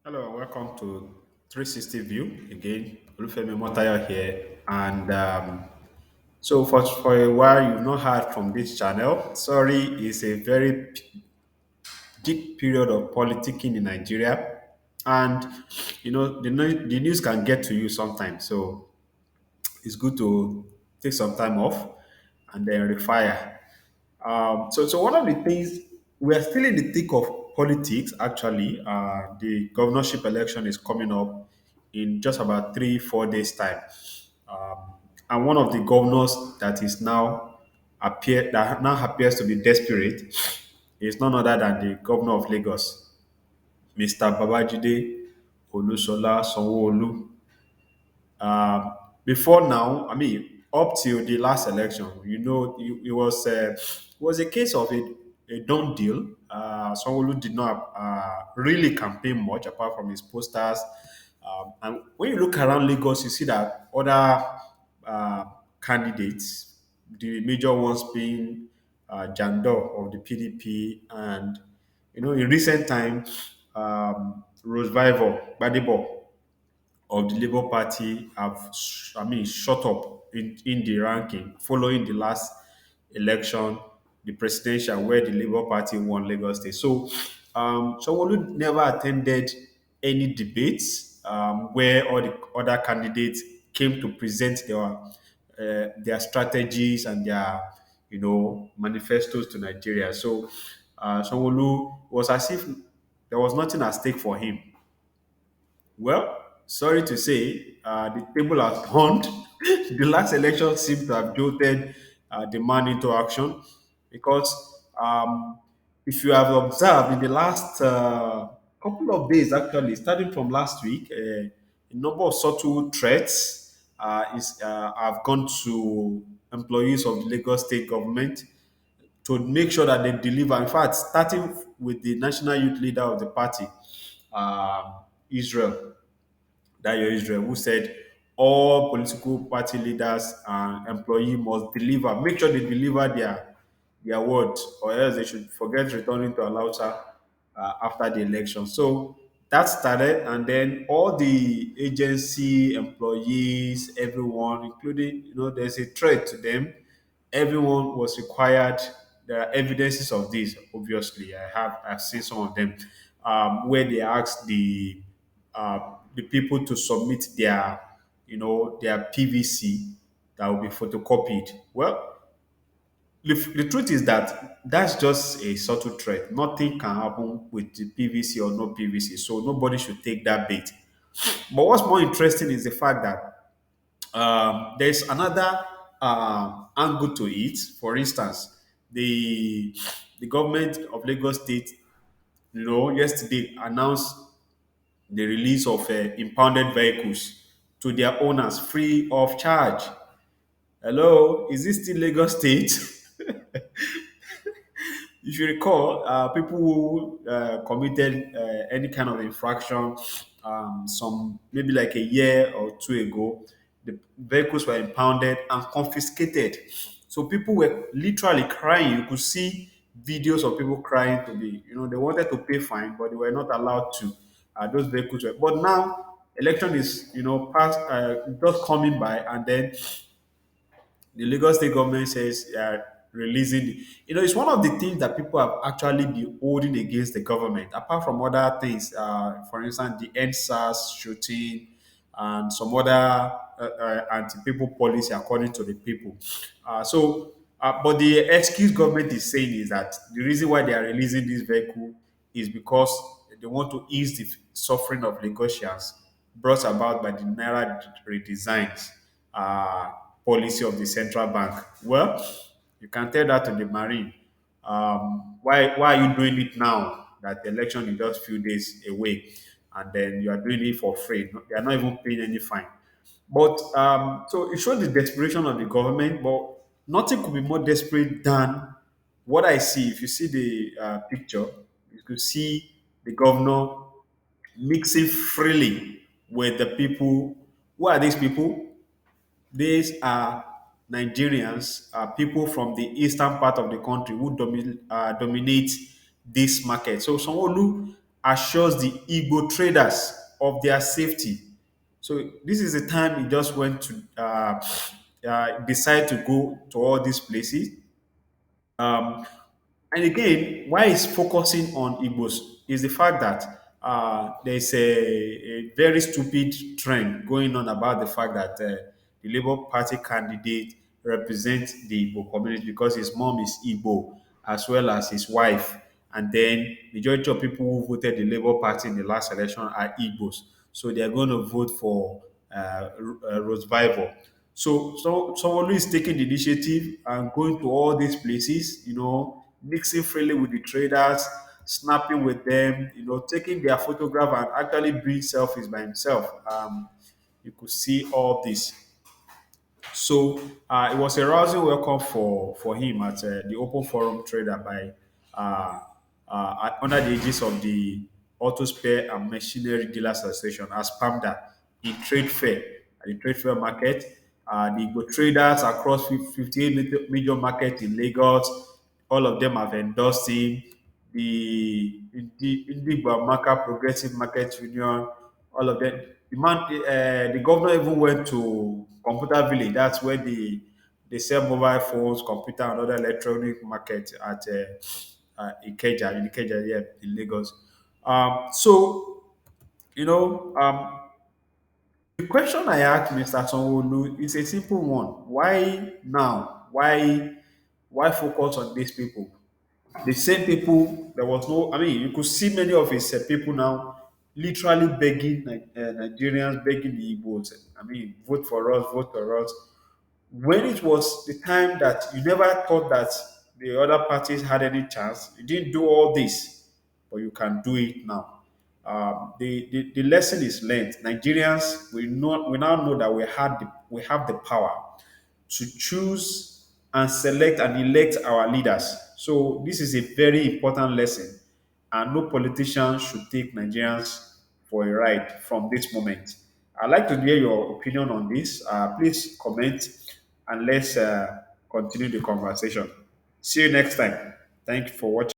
Hello and welcome to 360 View again. Olufemi Motayo here, and for a while you've not heard from this channel. Sorry, it's a very deep period of politicking in Nigeria, and the news can get to you sometimes. So it's good to take some time off and then refire. So one of the things we are still in the thick of politics. Actually, the governorship election is coming up in just about 3 4 days time, and one of the governors that now appears to be desperate is none other than the governor of Lagos, Mr. Babajide Olusola Sanwo-Olu. Before now, I mean, up till the last election, it was a case of a done deal. Sanwo-Olu did not really campaign much apart from his posters. And when you look around Lagos, you see that other uh, candidates, the major ones being Jandor of the PDP, and in recent times, Rose Vival, Gbadebo of the Labour Party have, shot up in the ranking following the last election, the presidential, where the Labour Party won Lagos State. So, Sanwo-Olu never attended any debates where all the other candidates came to present their strategies and their manifestos to Nigeria. So, Sanwo-Olu was as if there was nothing at stake for him. Well, sorry to say, the table has turned. The last election seemed to have jolted the man into action because if you have observed in the last couple of days, actually, starting from last week, a number of subtle threats have gone to employees of the Lagos state government to make sure that they deliver. In fact, starting with the national youth leader of the party, Israel. Dayo Israel, who said all political party leaders and employees must deliver, make sure they deliver their word, or else they should forget returning to Alausa after the election. So that started, and then all the agency employees, everyone, including there's a threat to them. Everyone was required. There are evidences of this. Obviously, I've seen some of them where they asked the people to submit their PVC that will be photocopied. Well, the truth is that that's just a subtle threat. Nothing can happen with the PVC or no PVC, so nobody should take that bait. But what's more interesting is the fact that there's another angle to it. For instance, the government of Lagos State, yesterday announced the release of impounded vehicles to their owners free of charge. Hello, is this still Lagos State? If you recall, people who committed any kind of infraction, some maybe like a year or two ago, the vehicles were impounded and confiscated. So people were literally crying. You could see videos of people crying to be, they wanted to pay fine, but they were not allowed to. Those vehicles were. But now, election is, past, just coming by, and then the Lagos state government says releasing. It's one of the things that people have actually been holding against the government, apart from other things. For instance, the NSAS shooting and some other anti-people policy according to the people. But the excuse government is saying is that the reason why they are releasing this vehicle is because they want to ease the suffering of Lagosians brought about by the Naira redesigns uh, policy of the central bank. Well, you can tell that to the Marine. Why are you doing it now that the election is just few days away and then you are doing it for free? They are not even paying any fine. But so it shows the desperation of the government, but nothing could be more desperate than what I see. If you see the picture, you could see the governor mixing freely with the people. Who are these people? These are Nigerians, people from the eastern part of the country who dominate this market. So Sanwo-Olu assures the Igbo traders of their safety. So this is the time he just went to decide to go to all these places. Um, and again, why he's focusing on Igbos is the fact that there's a very stupid trend going on about the fact that the Labour Party candidate represents the Igbo community because his mom is Igbo as well as his wife. And then majority of people who voted the Labour Party in the last election are Igbos. So they are going to vote for Rose Bible. So someone who is taking the initiative and going to all these places, mixing freely with the traders, snapping with them, taking their photograph and actually doing selfies by himself. You could see all this. So it was a rousing welcome for him at the Open Forum Trader by under the aegis of the Auto Spare and Machinery Dealers Association as PAMDA in trade fair at the trade fair market. The Igbo traders across 58 major markets in Lagos, all of them have endorsed him. The Indigbo Amaka Progressive Market Union, all of them. The governor even went to Computer Village. That's where they sell mobile phones, computer, and other electronic market at Ikeja, yeah, in Lagos. So you know, the question I asked Mr. Sanwo-Olu is a simple one. Why now? Why focus on these people? The same people, there was no, I mean, you could see many of his people now literally begging Nigerians, begging the Igbos. I mean, vote for us, vote for us. When it was the time that you never thought that the other parties had any chance, you didn't do all this, but you can do it now. The lesson is learned. Nigerians, we now know that we have the power to choose and select and elect our leaders. So this is a very important lesson, and no politician should take Nigerians for a ride from this moment. I'd like to hear your opinion on this. Please comment and let's continue the conversation. See you next time. Thank you for watching.